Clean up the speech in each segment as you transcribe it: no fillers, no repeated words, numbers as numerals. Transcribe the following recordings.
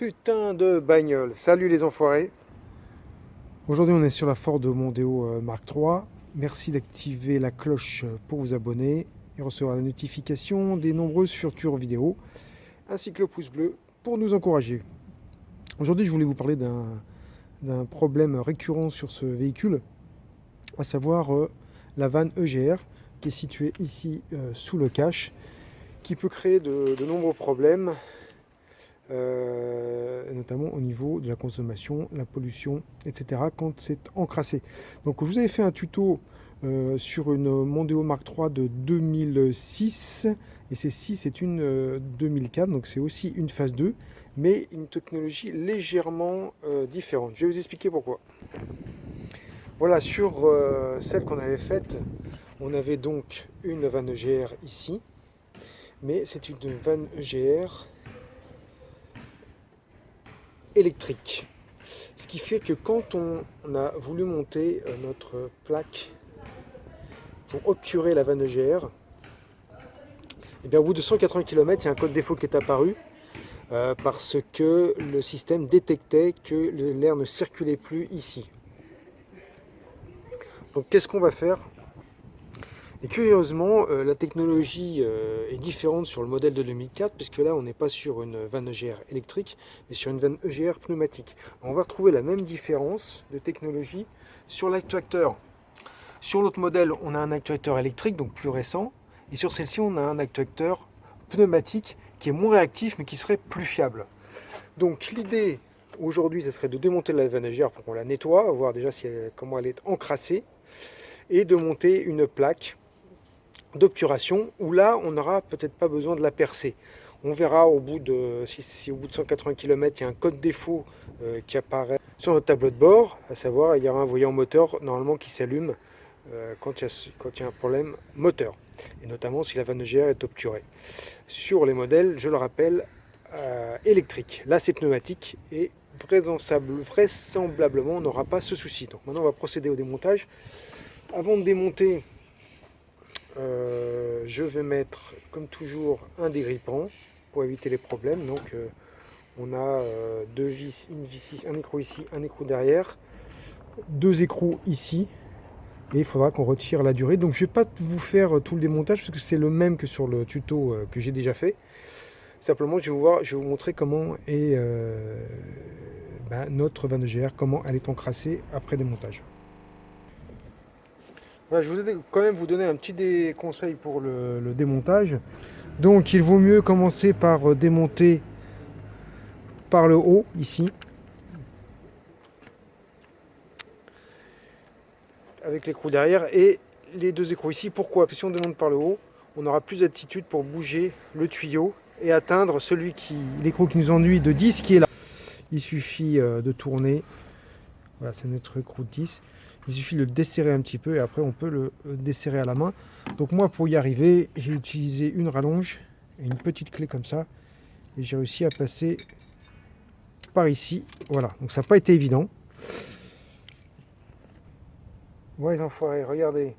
Putain de bagnole. Salut les enfoirés. Aujourd'hui, on est sur la Ford Mondeo Mark III. Merci d'activer la cloche pour vous abonner et recevoir la notification des nombreuses futures vidéos, ainsi que le pouce bleu pour nous encourager. Aujourd'hui, je voulais vous parler d'un problème récurrent sur ce véhicule, à savoir la vanne EGR qui est située ici sous le cache, qui peut créer de nombreux problèmes, notamment au niveau de la consommation, la pollution, etc. quand c'est encrassé. Donc je vous avais fait un tuto sur une Mondeo Mark III de 2006 et celle-ci c'est une 2004, donc c'est aussi une phase 2 mais une technologie légèrement différente. Je vais vous expliquer pourquoi. Voilà, sur celle qu'on avait faite, on avait donc une vanne EGR ici, mais c'est une vanne EGR électrique. Ce qui fait que quand on a voulu monter notre plaque pour obturer la vanne EGR, et bien au bout de 180 km, il y a un code défaut qui est apparu parce que le système détectait que l'air ne circulait plus ici. Donc qu'est-ce qu'on va faire? Et curieusement, la technologie est différente sur le modèle de 2004, puisque là, on n'est pas sur une vanne EGR électrique, mais sur une vanne EGR pneumatique. On va retrouver la même différence de technologie sur l'actuateur. Sur l'autre modèle, on a un actuateur électrique, donc plus récent, et sur celle-ci, on a un actuateur pneumatique qui est moins réactif, mais qui serait plus fiable. Donc l'idée aujourd'hui, ce serait de démonter la vanne EGR pour qu'on la nettoie, voir déjà comment elle est encrassée, et de monter une plaque d'obturation où là on n'aura peut-être pas besoin de la percer. On verra au bout de, si au bout de 180 km il y a un code défaut qui apparaît sur notre tableau de bord, à savoir il y aura un voyant moteur normalement qui s'allume quand il y a un problème moteur, et notamment si la vanne EGR est obturée. Sur les modèles, je le rappelle, électriques, là c'est pneumatique et vraisemblablement on n'aura pas ce souci. Donc maintenant on va procéder au démontage. Avant de démonter, je vais mettre comme toujours un dégrippant pour éviter les problèmes. Donc on a deux vis, une vis ici, un écrou ici, un écrou derrière, deux écrous ici, et il faudra qu'on retire la durée. Donc je ne vais pas vous faire tout le démontage parce que c'est le même que sur le tuto que j'ai déjà fait. Simplement je vais vous montrer comment est notre vanne EGR, comment elle est encrassée après démontage. Voilà, je voudrais quand même vous donner un petit conseil pour le démontage. Donc il vaut mieux commencer par démonter par le haut, ici, avec l'écrou derrière et les deux écrous ici. Pourquoi? Parce que si on démonte par le haut, on aura plus d'attitude pour bouger le tuyau et atteindre l'écrou qui nous ennuie de 10 qui est là. Il suffit de tourner. Voilà, c'est notre écrou de 10. Il suffit de le desserrer un petit peu et après on peut le desserrer à la main. Donc moi pour y arriver, j'ai utilisé une rallonge et une petite clé comme ça. Et j'ai réussi à passer par ici. Voilà, donc ça n'a pas été évident. Voilà les enfoirés, regardez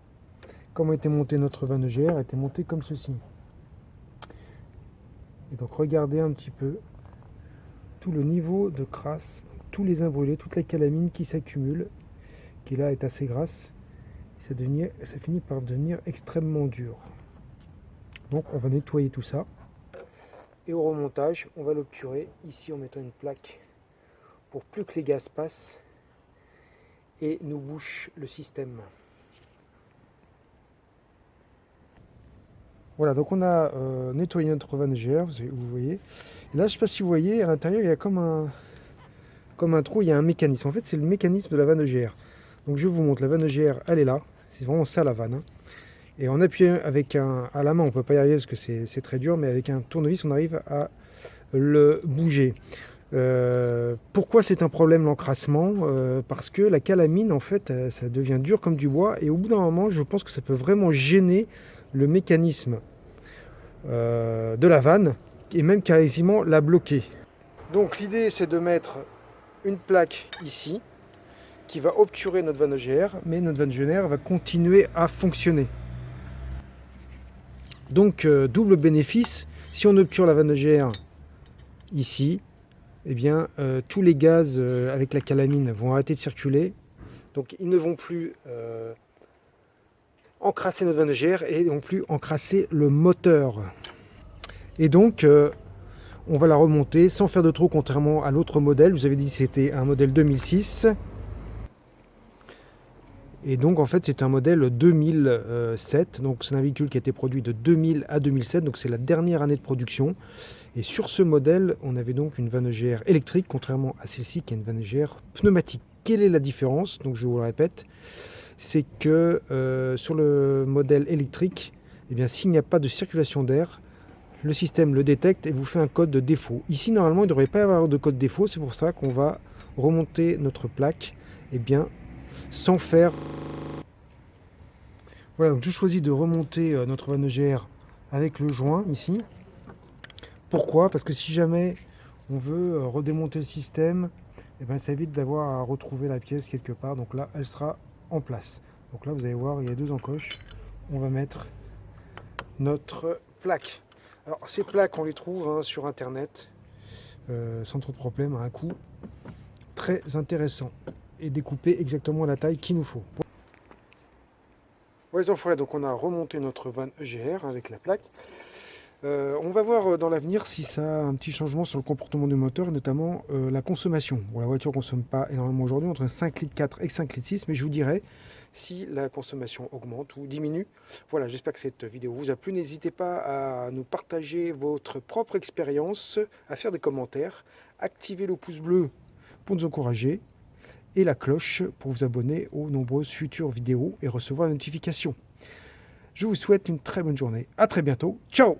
comment était montée notre vanne EGR. Elle était montée comme ceci. Et donc regardez un petit peu tout le niveau de crasse, tous les imbrûlés, toute la calamine qui s'accumule, qui là est assez grasse, ça finit par devenir extrêmement dur. Donc on va nettoyer tout ça, et au remontage on va l'obturer ici en mettant une plaque pour plus que les gaz passent et nous bouchent le système. Voilà, donc on a nettoyé notre vanne EGR, vous voyez. Et là je ne sais pas si vous voyez, à l'intérieur il y a comme un trou, il y a un mécanisme. En fait c'est le mécanisme de la vanne EGR. Donc je vous montre, la vanne EGR, elle est là. C'est vraiment ça la vanne. Et en appuyant à la main, on ne peut pas y arriver parce que c'est très dur, mais avec un tournevis, on arrive à le bouger. Pourquoi c'est un problème l'encrassement? Parce que la calamine, en fait, ça devient dur comme du bois. Et au bout d'un moment, je pense que ça peut vraiment gêner le mécanisme de la vanne et même quasiment la bloquer. Donc l'idée, c'est de mettre une plaque ici, qui va obturer notre vanne EGR, mais notre vanne EGR va continuer à fonctionner. Donc double bénéfice, si on obture la vanne EGR ici, eh bien, tous les gaz avec la calamine vont arrêter de circuler. Donc ils ne vont plus encrasser notre 22 GR et non plus encrasser le moteur. Et donc on va la remonter sans faire de trou, contrairement à l'autre modèle. Je vous avais dit que c'était un modèle 2006. Et donc en fait c'est un modèle 2007. Donc c'est un véhicule qui a été produit de 2000 à 2007. Donc c'est la dernière année de production. Et sur ce modèle, on avait donc une vanne EGR électrique, contrairement à celle-ci qui est une vanne EGR pneumatique. Quelle est la différence? Donc je vous le répète, c'est que sur le modèle électrique, eh bien, s'il n'y a pas de circulation d'air, le système le détecte et vous fait un code de défaut. Ici, normalement, il ne devrait pas y avoir de code défaut. C'est pour ça qu'on va remonter notre plaque eh bien, sans faire... Voilà, donc je choisis de remonter notre vanne EGR avec le joint ici. Pourquoi? Parce que si jamais on veut redémonter le système, eh ben, ça évite d'avoir à retrouver la pièce quelque part. Donc là, elle sera en place. Donc là, vous allez voir, il y a deux encoches. On va mettre notre plaque. Alors, ces plaques, on les trouve sur Internet, sans trop de problème, à un coût très intéressant. Et découpé exactement à la taille qu'il nous faut. Ouais, les enfoirés, donc on a remonté notre vanne EGR avec la plaque. On va voir dans l'avenir si ça a un petit changement sur le comportement du moteur et notamment la consommation. Bon, la voiture ne consomme pas énormément aujourd'hui, entre 5,4 litres et 5,6 litres, mais je vous dirai si la consommation augmente ou diminue. Voilà, j'espère que cette vidéo vous a plu. N'hésitez pas à nous partager votre propre expérience, à faire des commentaires, activez le pouce bleu pour nous encourager et la cloche pour vous abonner aux nombreuses futures vidéos et recevoir la notification. Je vous souhaite une très bonne journée. À très bientôt. Ciao!